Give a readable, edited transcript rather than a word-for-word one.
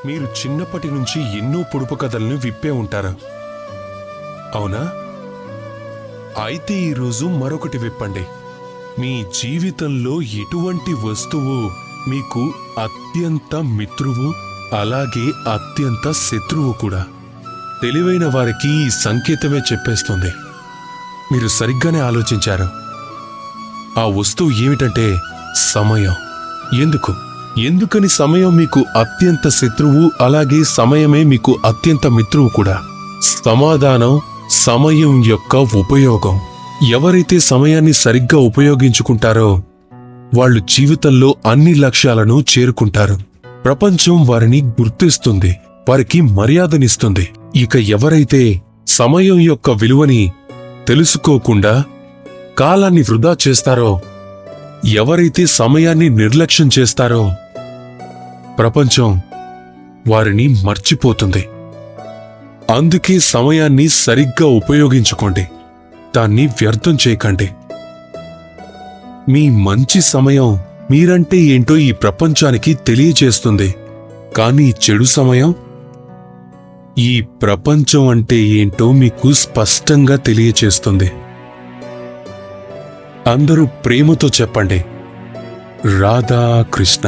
మీరు చిన్నప్పటి నుంచి ఎన్నో పొడుపు కథలను విప్పే ఉంటారు, అవునా? అయితే ఈరోజు మరొకటి విప్పండి. మీ జీవితంలో ఎటువంటి వస్తువు మీకు అత్యంత మిత్రువు, అలాగే అత్యంత శత్రువు కూడా? తెలివైన వారికి ఈ సంకేతమే చెప్పేస్తుంది. మీరు సరిగ్గానే ఆలోచించారు. ఆ వస్తువు ఏమిటంటే సమయం. ఎందుకని సమయం మీకు అత్యంత శత్రువు, అలాగే సమయమే మీకు అత్యంత మిత్రువు కూడా? సమాధానం సమయం యొక్క ఉపయోగం. ఎవరైతే సమయాన్ని సరిగ్గా ఉపయోగించుకుంటారో వాళ్ళు జీవితంలో అన్ని లక్ష్యాలను చేరుకుంటారు. ప్రపంచం వారిని గుర్తిస్తుంది, వారికి మర్యాదనిస్తుంది. ఇక ఎవరైతే సమయం యొక్క విలువని తెలుసుకోకుండా కాలాన్ని వృధా చేస్తారో, ఎవరైతే సమయాన్ని నిర్లక్ష్యం చేస్తారో ప్రపంచం వారిని మర్చిపోతుంది. అందుకే సమయాన్ని సరిగ్గా ఉపయోగించుకోండి, దాన్ని వ్యర్థం చేయకండి. మీ మంచి సమయం మీరంటే ఏంటో ఈ ప్రపంచానికి తెలియజేస్తుంది. కానీ చెడు సమయం ఈ ప్రపంచం అంటే ఏంటో మీకు స్పష్టంగా తెలియచేస్తుంది. అందరూ ప్రేమతో చెప్పండి, రాధా కృష్ణ.